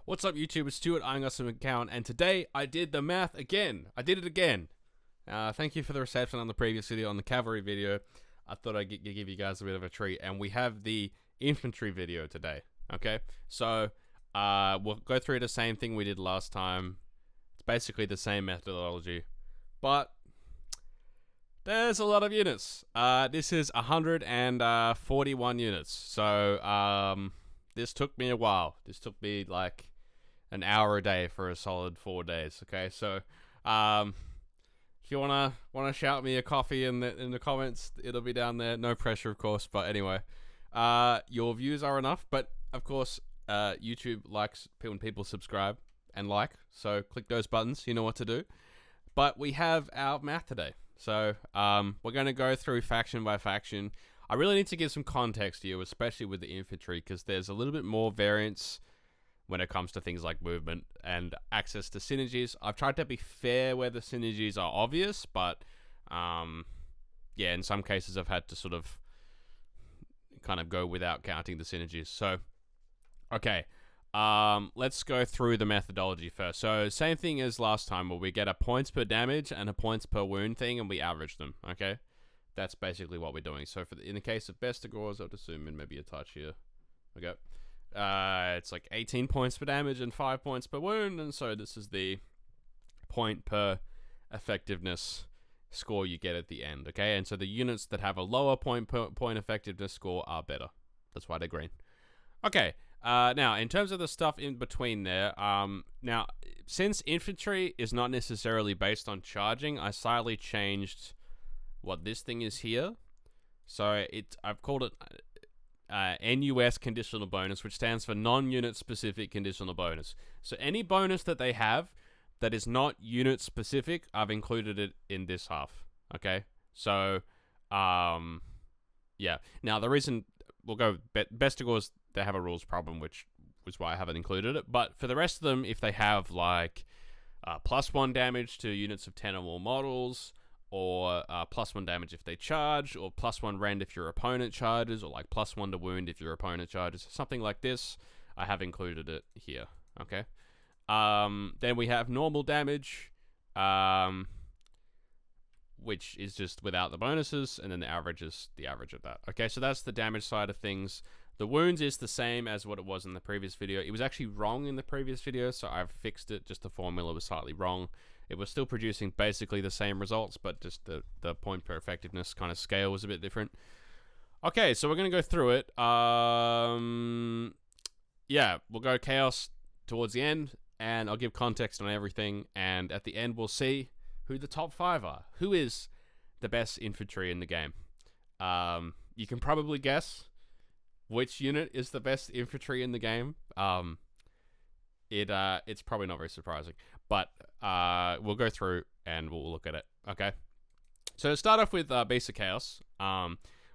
What's up, YouTube? It's Stuart, I'm Awesome Account, and today I did the math again. I did it again. Thank you for the reception on the previous video, on the cavalry video. I thought I'd give you guys a bit of a treat, and we have the infantry video today, okay? So, we'll go through the same thing we did last time. It's basically the same methodology, but there's a lot of units. This is 141 units, so, this took me a while. This took me like an hour a day for a solid 4 days. Okay, so if you wanna shout me a coffee in the comments, it'll be down there. No pressure, of course. But anyway, your views are enough. But of course, YouTube likes when people subscribe and like. So click those buttons. You know what to do. But we have our math today. So we're gonna go through faction by faction. I really need to give some context here, especially with the infantry, because there's a little bit more variance when it comes to things like movement and access to synergies. I've tried to be fair where the synergies are obvious, but yeah, in some cases I've had to sort of kind of go without counting the synergies. So, okay, let's go through the methodology first. So, same thing as last time, where we get a points per damage and a points per wound thing, and we average them, okay? That's basically what we're doing. So in the case of best of Gores, I'll just zoom in maybe a touch here. Okay. It's like 18 points per damage and 5 points per wound. And so this is the point per effectiveness score you get at the end. Okay. And so the units that have a lower point effectiveness score are better. That's why they're green. Okay. Now, in terms of the stuff in between there, now, since infantry is not necessarily based on charging, I slightly changed what this thing is here. So I've called it NUS conditional bonus, which stands for non-unit specific conditional bonus. So any bonus that they have that is not unit specific, I've included it in this half. Okay, so yeah. Now the reason we'll go best of course, they have a rules problem, which was why I haven't included it. But for the rest of them, if they have like +1 damage to units of 10 or more models, or +1 damage if they charge, or +1 rend if your opponent charges, or like +1 to wound if your opponent charges, something like this, I have included it here, okay? Then we have normal damage, which is just without the bonuses, and then the average is the average of that. Okay, so that's the damage side of things. The wounds is the same as what it was in the previous video. It was actually wrong in the previous video, so I've fixed it, just the formula was slightly wrong. It was still producing basically the same results, but just the point per effectiveness kind of scale was a bit different. Okay, so we're going to go through it. Yeah, we'll go chaos towards the end, and I'll give context on everything, and at the end we'll see who the top 5 are. Who is the best infantry in the game? You can probably guess which unit is the best infantry in the game. It's probably not very surprising, but we'll go through and we'll look at it. Okay, so to start off with basic chaos,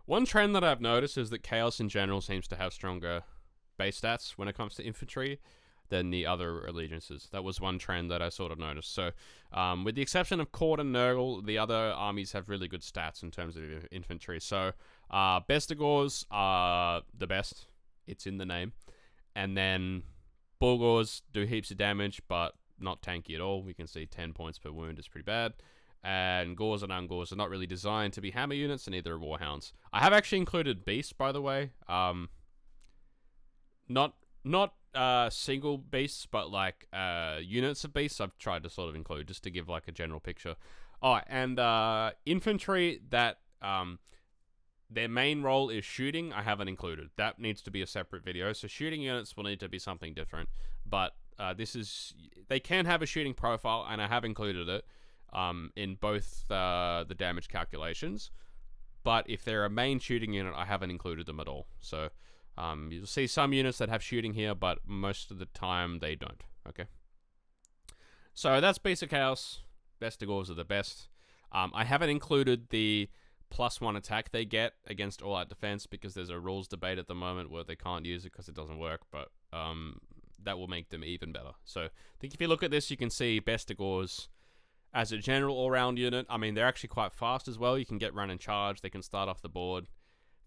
one trend that I've noticed is that chaos in general seems to have stronger base stats when it comes to infantry than the other allegiances. That was one trend that I sort of noticed. So with the exception of Khorne and Nurgle, the other armies have really good stats in terms of infantry. So best of Gores are the best. It's in the name. And then Bulgors do heaps of damage, but not tanky at all. We can see 10 points per wound is pretty bad. And Gores and Ungors are not really designed to be hammer units, and neither are Warhounds. I have actually included Beasts, by the way. Not single beasts, but like units of beasts I've tried to sort of include, just to give like a general picture. Oh, and infantry that their main role is shooting, I haven't included. That needs to be a separate video. So shooting units will need to be something different. But they can have a shooting profile, and I have included it in both the damage calculations. But if they're a main shooting unit, I haven't included them at all. So you'll see some units that have shooting here, but most of the time they don't. Okay. So that's basic chaos. Best of Gores are the best. I haven't included the +1 attack they get against all-out defense, because there's a rules debate at the moment where they can't use it because it doesn't work, but that will make them even better. So I think if you look at this, you can see best of Gores as a general all-round unit. I mean, they're actually quite fast as well. You can get run and charge. They can start off the board.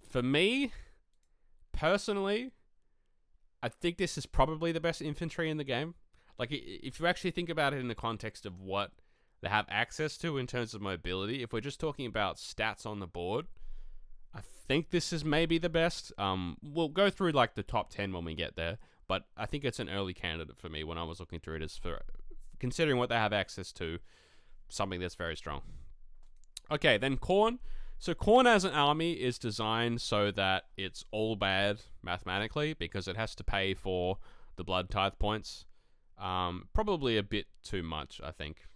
For me, personally, I think this is probably the best infantry in the game. Like, if you actually think about it in the context of what they have access to in terms of mobility, if we're just talking about stats on the board, I think this is maybe the best. We'll go through like the top 10 when we get there, but I think it's an early candidate for me when I was looking through it, as for considering what they have access to, something that's very strong. Okay, then Khorne. So Khorne as an army is designed so that it's all bad mathematically because it has to pay for the blood tithe points. Probably a bit too much, I think.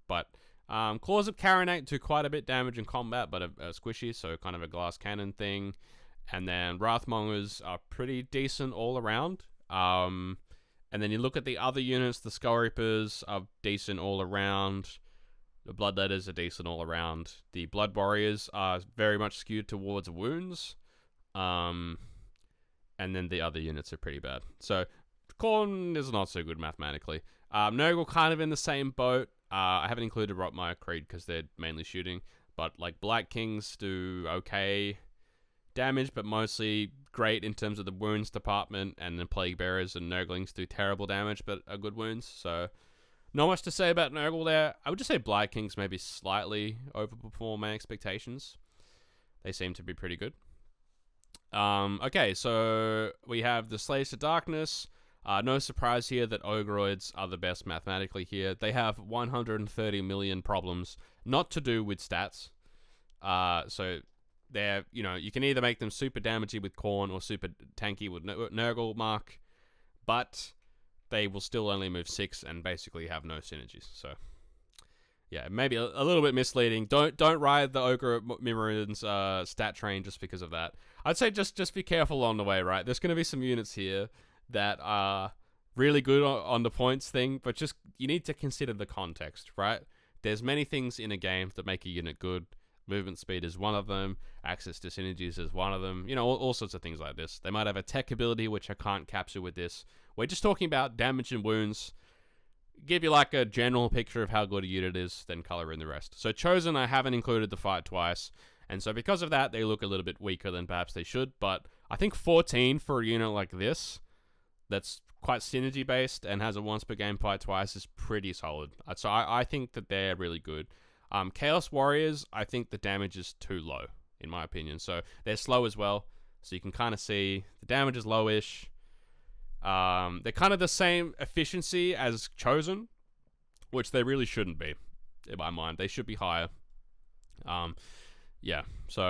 But Claws of Khaine do quite a bit damage in combat, but are squishy, so kind of a glass cannon thing. And then Wrathmongers are pretty decent all around. And then you look at the other units, the Skull Reapers are decent all around. The Bloodletters are decent all around. The Blood Warriors are very much skewed towards wounds. And then the other units are pretty bad. So Khorne is not so good mathematically. Nurgle kind of in the same boat. I haven't included Rotmire Creed because they're mainly shooting. But like Black Kings do okay damage, but mostly great in terms of the wounds department. And then Plague Bearers and Nurglings do terrible damage, but are good wounds. So not much to say about Nurgle there. I would just say Black Kings maybe slightly overperform my expectations. They seem to be pretty good. Okay, so we have the Slaves of Darkness. No surprise here that Ogroids are the best mathematically here. They have 130 million problems, not to do with stats. So they're, you can either make them super damagey with Khorne or super tanky with Nurgle Mark, but they will still only move 6 and basically have no synergies. So yeah, maybe a little bit misleading. Don't ride the Ogre Mimerin's stat train just because of that. I'd say just be careful on the way, right? There's going to be some units here that are really good on the points thing, but just you need to consider the context, right? There's many things in a game that make a unit good. Movement speed is one of them. Access to synergies is one of them. All sorts of things like this. They might have a tech ability, which I can't capture with this. We're just talking about damage and wounds. Give you like a general picture of how good a unit is, then color in the rest. So Chosen, I haven't included the fight twice. And so because of that, they look a little bit weaker than perhaps they should. But I think 14 for a unit like this, that's quite synergy based and has a once per game fight twice, is pretty solid. So I think that they're really good. Chaos Warriors, I think the damage is too low, in my opinion. So they're slow as well. So you can kind of see the damage is lowish. They're kind of the same efficiency as Chosen, which they really shouldn't be, in my mind. They should be higher. Yeah, so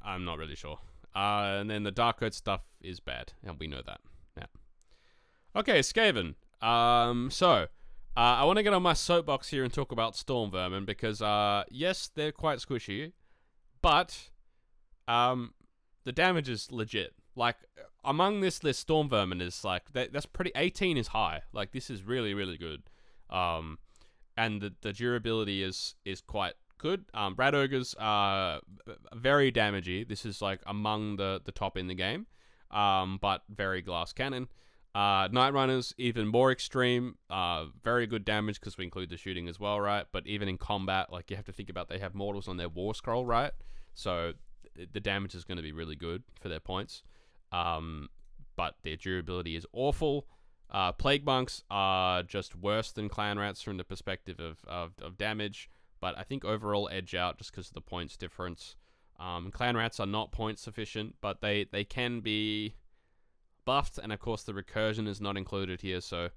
I'm not really sure. And then the Dark Earth stuff is bad, and we know that. Yeah. Okay, Skaven. I want to get on my soapbox here and talk about Storm Vermin because, yes, they're quite squishy, but the damage is legit. Like, among this list, Storm Vermin is like, that's pretty, 18 is high. Like, this is really, really good. And the durability is quite good. Rat Ogres are very damagey. This is like among the top in the game, but very glass cannon. Night Runners, even more extreme. Very good damage because we include the shooting as well, right? But even in combat, like, you have to think about they have mortals on their war scroll, right? So the damage is going to be really good for their points. But their durability is awful. Plague Monks are just worse than Clan Rats from the perspective of damage, but I think overall edge out just because of the points difference. Clan Rats are not point sufficient, but they can be buffed, and of course the recursion is not included here, so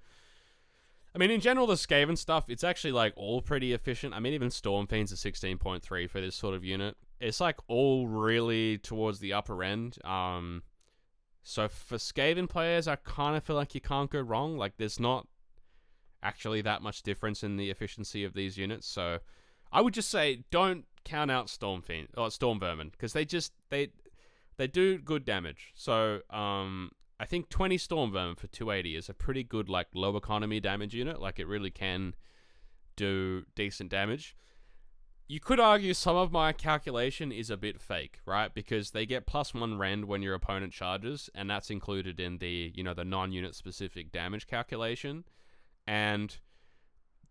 I mean, in general, the Skaven stuff, it's actually like all pretty efficient. I mean, even Stormfiend's a 16.3 for this sort of unit. It's like all really towards the upper end. So for Skaven players, I kind of feel like you can't go wrong. Like, there's not actually that much difference in the efficiency of these units. So I would just say don't count out Storm Vermin because they do good damage. So I think 20 Storm Vermin for 280 is a pretty good like low economy damage unit. Like, it really can do decent damage. You could argue some of my calculation is a bit fake, right? Because they get +1 rend when your opponent charges, and that's included in the, the non-unit specific damage calculation. And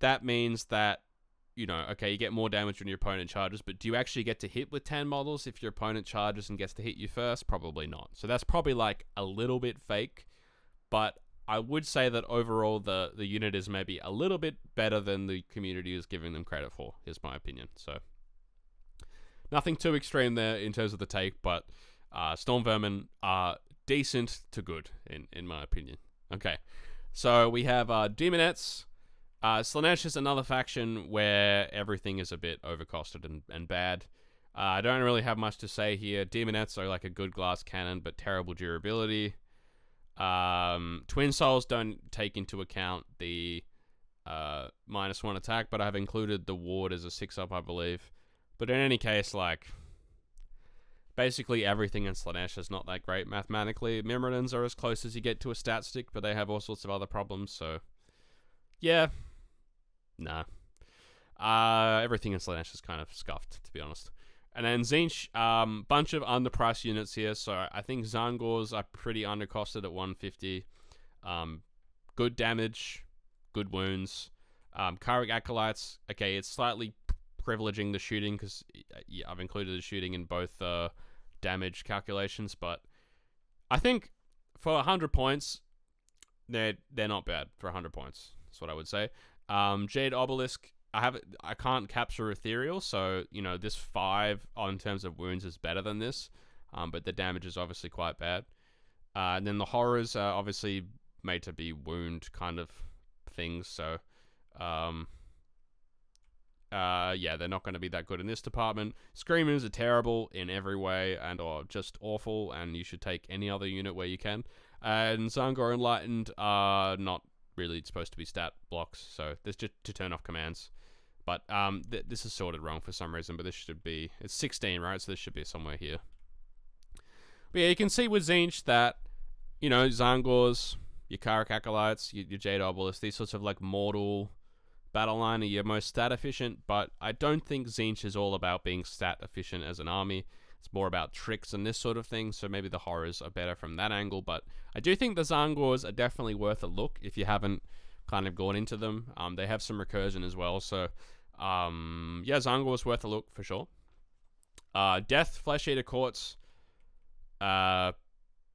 that means that you know, okay, you get more damage when your opponent charges, but do you actually get to hit with 10 models if your opponent charges and gets to hit you first? Probably not. So that's probably like a little bit fake, but I would say that overall the unit is maybe a little bit better than the community is giving them credit for, is my opinion. So nothing too extreme there in terms of the take, but Storm Vermin are decent to good, in my opinion. Okay, so we have Demonettes. Slaanesh is another faction where everything is a bit overcosted and bad. I don't really have much to say here. Demonettes are like a good glass cannon, but terrible durability. Twin Souls don't take into account the -1 attack, but I've included the ward as a 6-up, I believe. But in any case, like, basically everything in Slaanesh is not that great mathematically. Myrmidons are as close as you get to a stat stick, but they have all sorts of other problems, so yeah. Nah. Everything in Slaanesh is kind of scuffed, to be honest. And then Tzeentch, bunch of underpriced units here, so I think Zangors are pretty undercosted at 150. Good damage, good wounds. Khaine Acolytes, okay, it's slightly privileging the shooting, because yeah, I've included the shooting in both damage calculations, but I think for 100 points, they're not bad for 100 points. That's what I would say. Jade Obelisk, I can't capture Ethereal, so you know this 5 in terms of wounds is better than this, but the damage is obviously quite bad. And then the horrors are obviously made to be wound kind of things, so yeah, they're not going to be that good in this department. Screamers are terrible in every way and are just awful, and you should take any other unit where you can. And Zangor Enlightened are not really supposed to be stat blocks, so there's just to turn off commands. But this is sorted wrong for some reason, but this should be, it's 16, right? So this should be somewhere here. But yeah, you can see with Tzeentch that, you know, Zangors, your Khaine Acolytes, your Jade Obelisk, these sorts of like mortal battle line are your most stat efficient, but I don't think Tzeentch is all about being stat efficient as an army. It's more about tricks and this sort of thing, so maybe the horrors are better from that angle, but I do think the Zangors are definitely worth a look if you haven't kind of gone into them. They have some recursion as well, so yeah, Zangors worth a look for sure. Death, Flesh Eater Courts,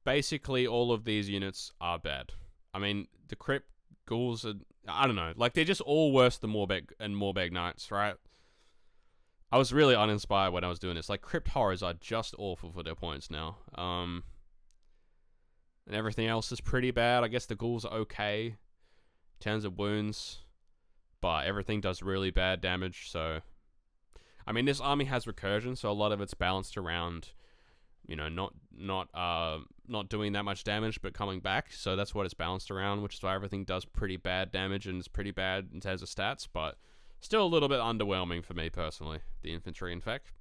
basically all of these units are bad. I mean, the Crypt Ghouls are, I don't know, like they're just all worse than Morbeg and Morbeg Knights, right? I was really uninspired when I was doing this. Like, Crypt Horrors are just awful for their points now. And everything else is pretty bad. I guess the Ghouls are okay in terms of wounds, but everything does really bad damage, so I mean, this army has recursion, so a lot of it's balanced around, you know, not doing that much damage, but coming back. So that's what it's balanced around, which is why everything does pretty bad damage and is pretty bad in terms of stats, but still a little bit underwhelming for me personally, the infantry, in fact.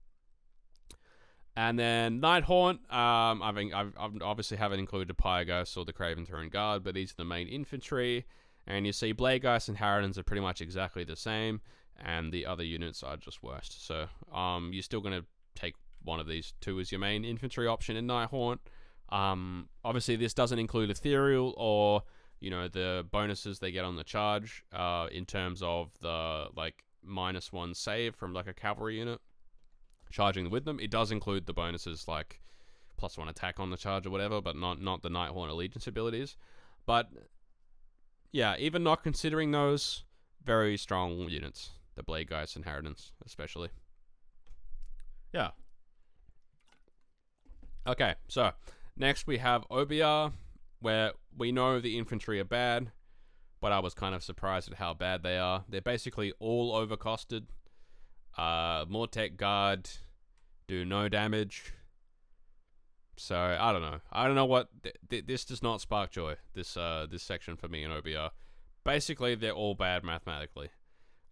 And then Nighthaunt, I've obviously haven't included Pyregeist or the Craven Tyrant Guard, but these are the main infantry. And you see Bladegeist and Harridans are pretty much exactly the same, and the other units are just worst. So you're still going to take one of these two as your main infantry option in Nighthaunt. Obviously, this doesn't include Ethereal or, you know, the bonuses they get on the charge in terms of the, like, -1 save from, like, a cavalry unit charging with them. It does include the bonuses, like, +1 attack on the charge or whatever, but not the Nighthaunt Allegiance abilities. But yeah, even not considering those, very strong units. The Bladegeist and Harridans, especially. Yeah. Okay, so next we have OBR, where we know the infantry are bad, but I was kind of surprised at how bad they are. They're basically all overcosted. Mortek Guard do no damage. So I don't know. I don't know what this does not spark joy. This section for me in OBR. Basically, they're all bad mathematically.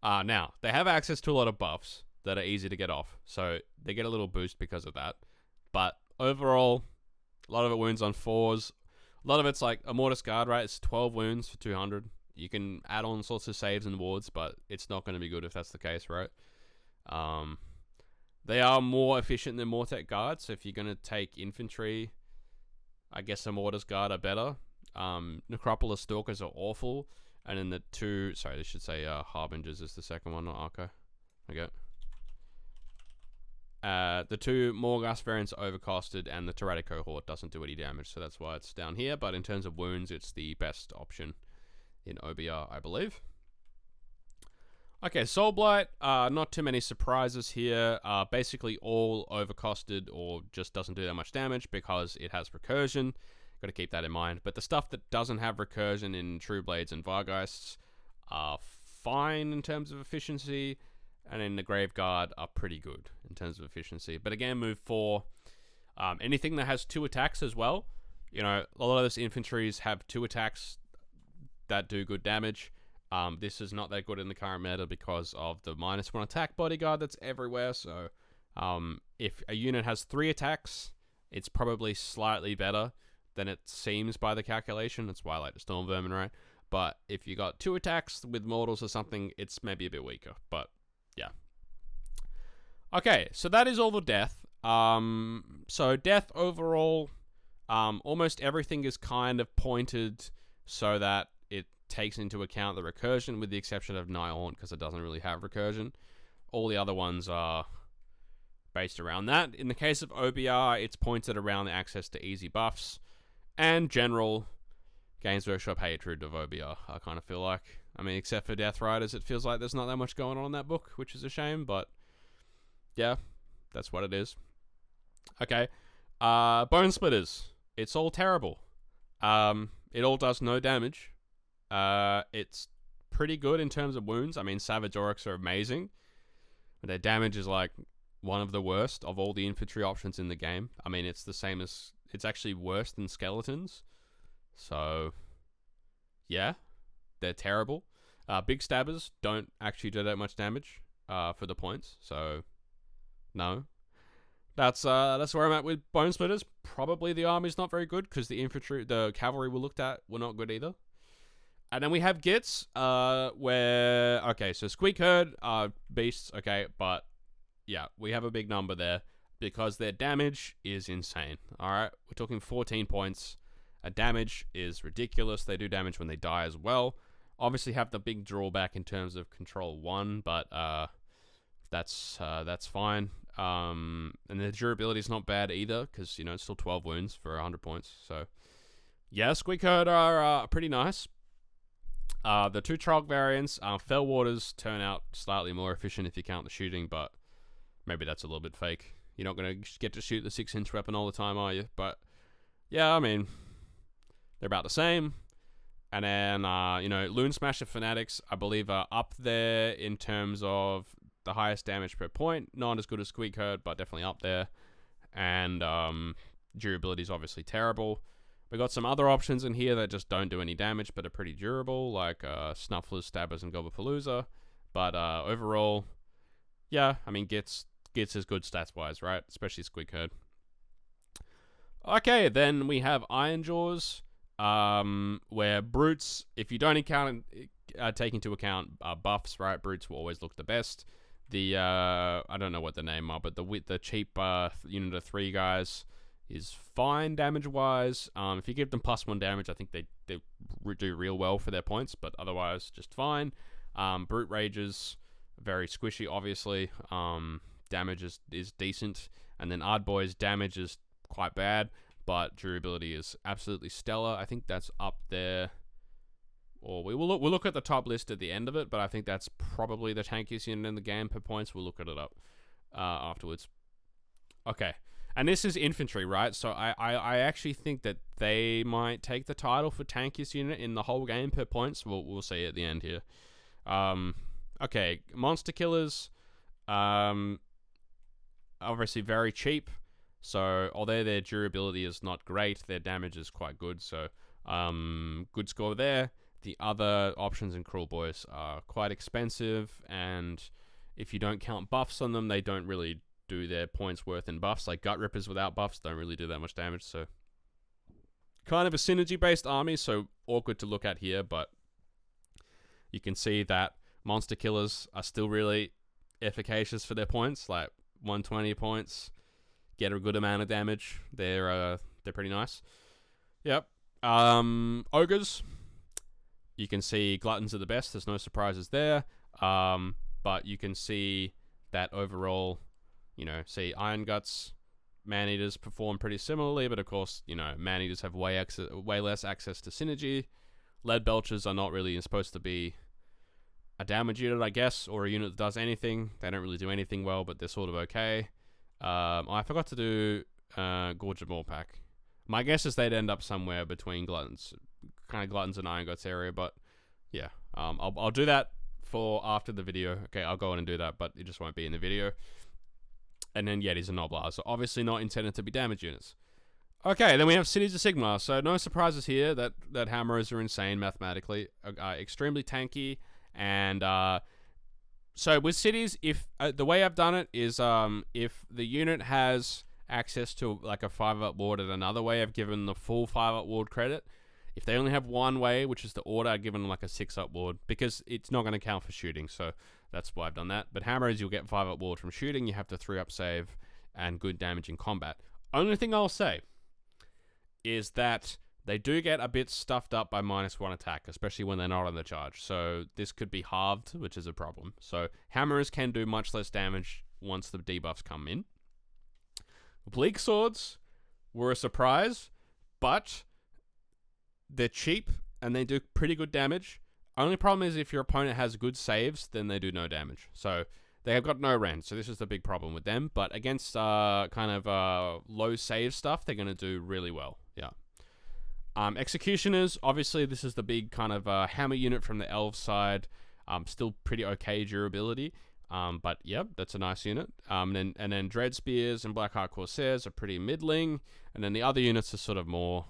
Now they have access to a lot of buffs that are easy to get off, so they get a little boost because of that. But overall, a lot of it wounds on 4s. A lot of it's like a Mortis Guard, right? It's 12 wounds for 200. You can add on sorts of saves and wards, but it's not going to be good if that's the case, right? They are more efficient than Mortek Guard, so if you're going to take infantry, I guess the Mortis Guard are better. Necropolis Stalkers are awful, and then the two, sorry, they should say Harbingers is the second one, not Arco. Okay. The 2 Morghast variants are overcosted, and the Tyrannic Cohort doesn't do any damage, so that's why it's down here. But in terms of wounds, it's the best option in OBR, I believe. Okay, Soulblight, not too many surprises here. Basically all overcosted or just doesn't do that much damage because it has recursion. Got to keep that in mind. But the stuff that doesn't have recursion in True Blades and Vargheists are fine in terms of efficiency, and in the Graveguard are pretty good in terms of efficiency. But again, move 4. Anything that has 2 attacks as well. You know, a lot of those infantries have 2 attacks that do good damage. This is not that good in the current meta because of the -1 attack bodyguard that's everywhere. So if a unit has 3 attacks, it's probably slightly better than it seems by the calculation. That's why I like the Storm Vermin, right? But if you got 2 attacks with mortals or something, it's maybe a bit weaker. But yeah. Okay, so that is all the death. So death overall, almost everything is kind of pointed so that it takes into account the recursion, with the exception of Nihorn, because it doesn't really have recursion. All the other ones are based around that. In the case of OBR, it's pointed around the access to easy buffs and general Games Workshop hatred of OBR, I kind of feel like. I mean, except for Death Riders, it feels like there's not that much going on in that book, which is a shame, but yeah, that's what it is. Okay, Bone Splitters. It's all terrible. It all does no damage. It's pretty good in terms of wounds. I mean, Savage Orcs are amazing, but their damage is like one of the worst of all the infantry options in the game. I mean, it's the same as, it's actually worse than skeletons. So, yeah, they're terrible. Big Stabbers don't actually do that much damage for the points, so no. That's where I'm at with Bone Splitters. Probably the army's not very good because the cavalry we looked at were not good either. And then we have Gits, where, okay, so Squeak Herd are beasts, okay, but yeah, we have a big number there because their damage is insane, alright? We're talking 14 points. Damage is ridiculous. They do damage when they die as well. Obviously have the big drawback in terms of control 1, but that's fine. And the durability is not bad either because, you know, it's still 12 wounds for 100 points. So, yeah, Squeak Herd are pretty nice. The 2 Trog variants, Fell Waters turn out slightly more efficient if you count the shooting, but maybe that's a little bit fake. You're not going to get to shoot the 6-inch weapon all the time, are you? But, yeah, I mean, they're about the same. And then, you know, Loon Smasher Fanatics, I believe, are up there in terms of the highest damage per point. Not as good as Squeak Herd, but definitely up there. And durability is obviously terrible. We got some other options in here that just don't do any damage, but are pretty durable, like Snufflers, Stabbers, and Gobblapalooza. But overall, yeah, I mean, Gits is good stats-wise, right? Especially Squeak Herd. Okay, then we have Iron Jaws, where Brutes, if you don't take into account buffs, right? Brutes will always look the best. The I don't know what the name are, but the cheap unit of 3 guys is fine damage-wise. If you give them +1 damage, I think they do real well for their points, but otherwise, just fine. Brute Rages, very squishy, obviously. Damage is decent. And then Ardboy's damage is quite bad, but durability is absolutely stellar. I think that's up there. Or we'll look at the top list at the end of it, but I think that's probably the tankiest unit in the game per points. We'll look at it up afterwards. Okay. And this is infantry, right? So I actually think that they might take the title for tankiest unit in the whole game per points. We'll see at the end here. Okay, Monster Killers, obviously very cheap. So although their durability is not great, their damage is quite good. So good score there. The other options in Kruleboyz are quite expensive, and if you don't count buffs on them, they don't really do their points worth in buffs. Like Gut Rippers without buffs don't really do that much damage, so kind of a synergy-based army, so awkward to look at here, but you can see that Monster Killers are still really efficacious for their points, like 120 points, get a good amount of damage. They're pretty nice. Yep. Ogres, you can see Gluttons are the best. There's no surprises there. But you can see that overall, see, Iron Guts, Man-Eaters perform pretty similarly, but of course, Man-Eaters have way less access to synergy. Lead Belchers are not really supposed to be a damage unit, I guess, or a unit that does anything. They don't really do anything well, but they're sort of okay. I forgot to do Gorge of Morpack. My guess is they'd end up somewhere between Gluttons and Iron Guts area, but yeah, I'll do that for after the video. Okay, I'll go on and do that, but it just won't be in the video. And then Yetis and Noblars, so obviously not intended to be damage units. Okay, then we have Cities of Sigmar, so no surprises here that Hammers are insane mathematically, extremely tanky, and so with Cities, if the way I've done it is if the unit has access to like a 5-up ward, and another way I've given the full 5-up ward credit. If they only have one way, which is the order, I've given them like a 6-up ward, because it's not going to count for shooting, so that's why I've done that. But Hammers, you'll get 5-up ward from shooting, you have to 3-up save, and good damage in combat. Only thing I'll say is that they do get a bit stuffed up by -1 attack, especially when they're not on the charge, so this could be halved, which is a problem. So Hammers can do much less damage once the debuffs come in. Bleak Swords were a surprise, but they're cheap and they do pretty good damage. Only problem is if your opponent has good saves, then they do no damage. So they have got no rend, so this is the big problem with them. But against low save stuff, they're going to do really well. Yeah. Executioners, obviously this is the big kind of hammer unit from the elf side. Still pretty okay durability. But yeah, that's a nice unit. And then Dread Spears and Blackheart Corsairs are pretty middling. And then the other units are sort of more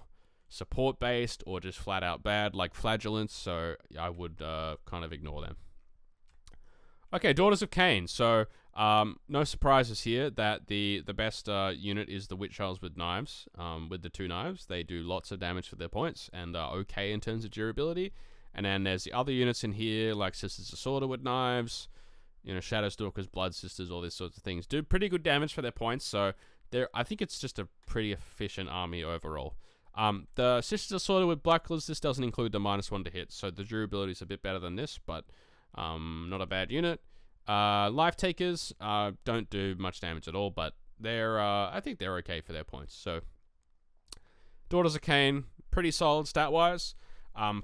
support based or just flat out bad, like Flagellants. So I would kind of ignore them. Okay, Daughters of Khaine. So no surprises here that the best unit is the Witch Elves with knives. With the 2 knives, they do lots of damage for their points and are okay in terms of durability. And then there's the other units in here, like Sisters of Sorta with knives. Shadowstalkers, Blood Sisters, all these sorts of things do pretty good damage for their points. So I think it's just a pretty efficient army overall. The Sisters of Sorta with Blacklist, this doesn't include the -1 to hit, so the durability is a bit better than this, but not a bad unit. Life Takers don't do much damage at all, but I think they're okay for their points. So Daughters of Khaine, pretty solid stat wise.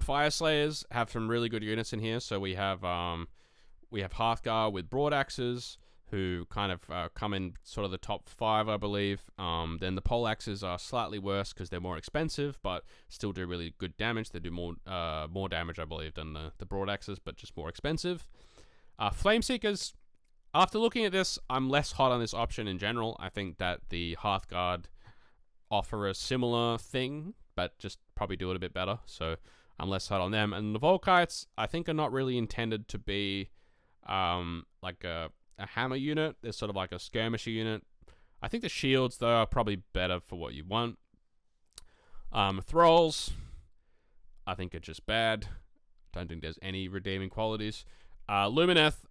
Fire Slayers have some really good units in here. So we have Hearthguard with Broadaxes, who kind of come in sort of the top 5, I believe. Then the Poleaxes are slightly worse because they're more expensive, but still do really good damage. They do more damage, I believe, than the Broadaxes, but just more expensive. Flameseekers, after looking at this, I'm less hot on this option in general. I think that the Hearthguard offer a similar thing, but just probably do it a bit better. So I'm less hot on them. And the Volkites, I think, are not really intended to be like a hammer unit. They're sort of like a skirmisher unit. I think the shields, though, are probably better for what you want. Thralls, I think are just bad. Don't think there's any redeeming qualities. Lumineth,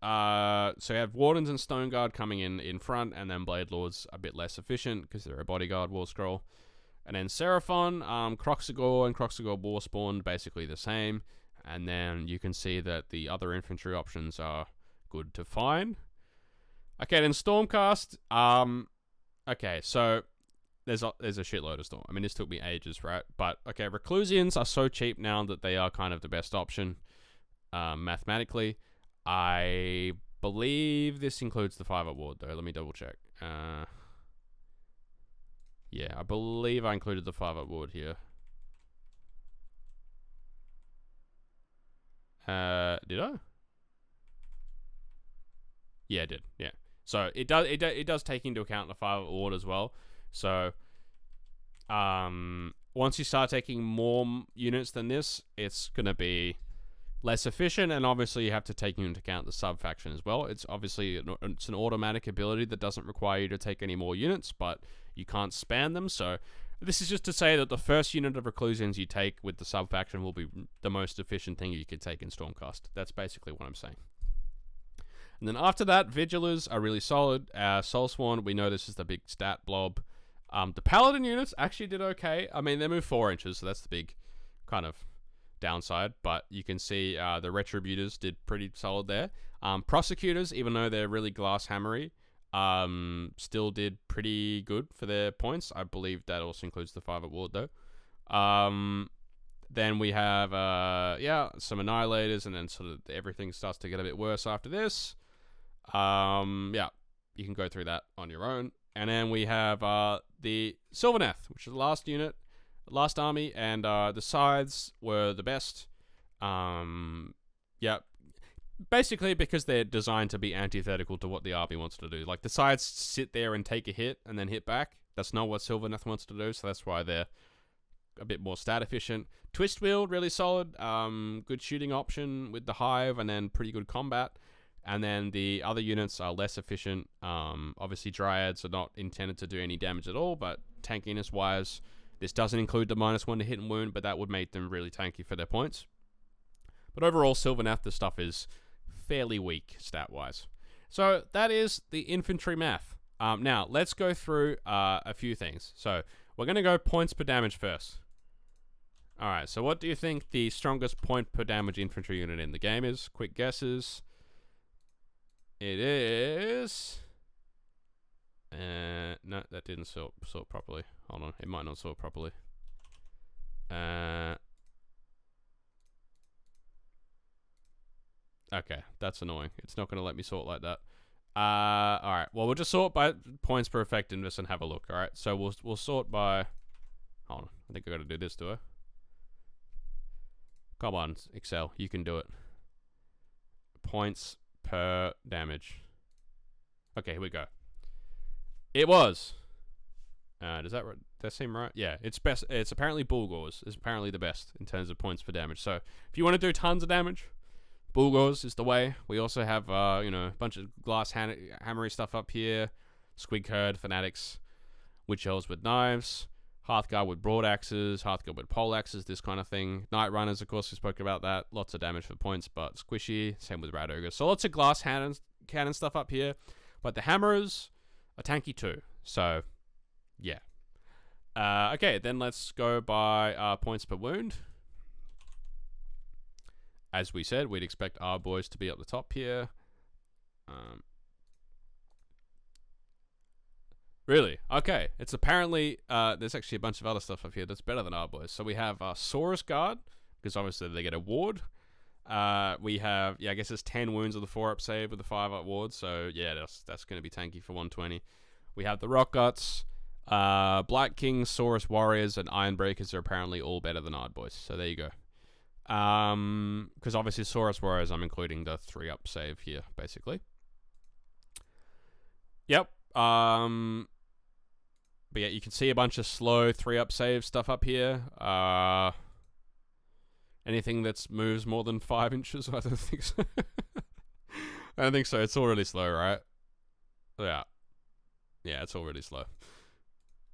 so you have Wardens and Stoneguard coming in front, and then Blade Lords a bit less efficient because they're a bodyguard war scroll. And then Seraphon, Kroxigor and Kroxigor Warspawn, basically the same. And then you can see that the other infantry options are good to find. Okay, then Stormcast. Okay, so there's a shitload of Storm. I mean, this took me ages, right? But okay, Reclusians are so cheap now that they are kind of the best option mathematically. I believe this includes the 5-up ward, though. Let me double check. Yeah, I believe I included the 5-up ward here. Did I? Yeah, I did. Yeah. So it does take into account the 5-up ward as well. So once you start taking more units than this, it's gonna be less efficient, and obviously you have to take into account the sub-faction as well. It's obviously it's an automatic ability that doesn't require you to take any more units, but you can't span them. So this is just to say that the first unit of Reclusians you take with the sub-faction will be the most efficient thing you could take in Stormcast. That's basically what I'm saying. And then after that, Vigilers are really solid. Soulsworn, we know this is the big stat blob. The Paladin units actually did okay. I mean, they move 4 inches, so that's the big kind of downside, but you can see the Retributors did pretty solid there. Prosecutors, even though they're really glass hammery, still did pretty good for their points. I believe that also includes the 5-up ward though. Then we have some Annihilators, and then sort of everything starts to get a bit worse after this. Yeah, you can go through that on your own. And then we have the Sylvaneth, which is the last unit, last army, and the Scythes were the best. Yeah, basically because they're designed to be antithetical to what the army wants to do. Like, the Scythes sit there and take a hit and then hit back. That's not what Sylvaneth wants to do, so that's why they're a bit more stat efficient. Twist Wield, really solid. Good shooting option with the Hive, and then pretty good combat. And then the other units are less efficient. Obviously, Dryads are not intended to do any damage at all, but tankiness-wise, this doesn't include the -1 to hit and wound, but that would make them really tanky for their points. But overall, Sylvaneth, the stuff is fairly weak stat-wise. So that is the infantry math. Now, let's go through a few things. So we're going to go points per damage first. Alright, so what do you think the strongest point per damage infantry unit in the game is? Quick guesses. It is... no, that didn't sort properly. Hold on, it might not sort properly. Okay, that's annoying. It's not going to let me sort like that. Alright, well, we'll just sort by points per effectiveness and have a look, alright? So we'll sort by... Hold on, I think I got to do this, do I? Come on, Excel, you can do it. Points per damage. Okay, here we go. It was. Does that seem right? Yeah, it's best. It's apparently Bulgors is apparently the best in terms of points per damage. So if you want to do tons of damage, Bulgors is the way. We also have a bunch of glass hammery stuff up here. Squig Herd, Fanatics, Witch Elves with knives, Hearthguard with broad axes, Hearthguard with pole axes, this kind of thing. Night Runners, of course, we spoke about that. Lots of damage for points, but squishy. Same with Rat Ogre. So lots of glass cannon stuff up here. But the Hammerers are tanky too. So, yeah. Okay, then let's go by points per wound. As we said, we'd expect our boys to be up the top here. Really? Okay. It's apparently, there's actually a bunch of other stuff up here that's better than our boys. So we have Saurus Guard, because obviously they get a ward. We have, I guess it's 10 wounds with the 4-up save with the 5-up ward. So yeah, that's going to be tanky for 120. We have the Rock Guts, Blight Kings, Saurus Warriors, and Iron Breakers are apparently all better than our boys. So there you go. Because obviously Saurus Warriors, I'm including the 3-up save here, basically. Yep. But yeah, you can see a bunch of slow 3-up save stuff up here. Anything that moves more than 5 inches, I don't think so. I don't think so. It's all really slow, right? Yeah. Yeah, it's all really slow.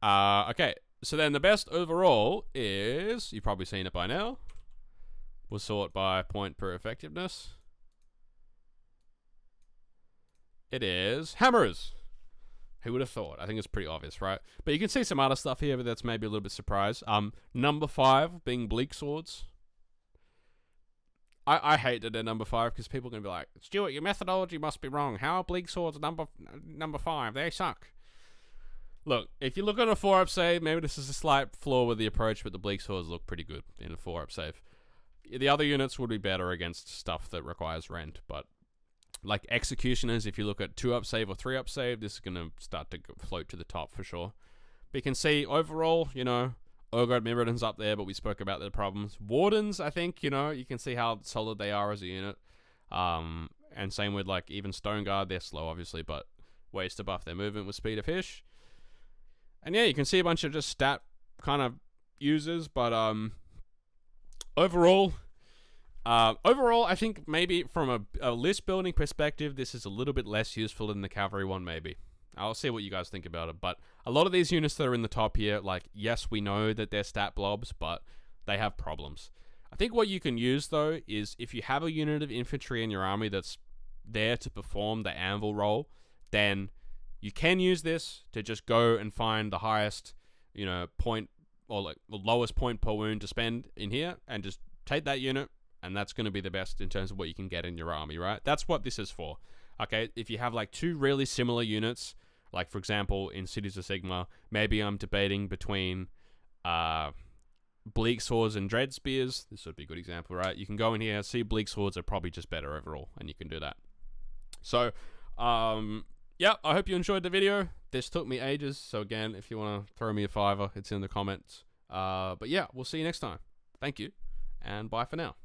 Okay, so then the best overall is, you've probably seen it by now. We'll sort by point per effectiveness. It is Hammerers. Who would have thought? I think it's pretty obvious, right? But you can see some other stuff here, but that's maybe a little bit surprised. Number 5 being Bleak Swords. I hate that they're number 5 because people are going to be like, Stuart, your methodology must be wrong. How are Bleak Swords number 5? They suck. Look, if you look at a 4-up save, maybe this is a slight flaw with the approach, but the Bleak Swords look pretty good in a 4-up save. The other units would be better against stuff that requires rend, but like Executioners, if you look at 2-up save or 3-up save, this is going to start to float to the top for sure. But you can see overall, Ogre and Mirrodin's up there, but we spoke about their problems. Wardens, I think, you can see how solid they are as a unit. And same with like even Stone Guard, they're slow obviously, but ways to buff their movement with Speed of Fish. And yeah, you can see a bunch of just stat kind of users, but overall, I think maybe from a list building perspective, this is a little bit less useful than the cavalry one, maybe. I'll see what you guys think about it, but a lot of these units that are in the top here, like, yes, we know that they're stat blobs, but they have problems. I think what you can use, though, is if you have a unit of infantry in your army that's there to perform the anvil role, then you can use this to just go and find the highest, point, or like the lowest point per wound to spend in here, and just take that unit, and that's going to be the best in terms of what you can get in your army, right? That's what this is for. Okay, if you have like two really similar units, like for example in Cities of Sigmar, maybe I'm debating between Bleak Swords and Dread Spears. This would be a good example, right? You can go in here, see Bleak Swords are probably just better overall, and you can do that. So, yeah, I hope you enjoyed the video. This took me ages, so again, if you want to throw me a $5, it's in the comments. But yeah, we'll see you next time. Thank you, and bye for now.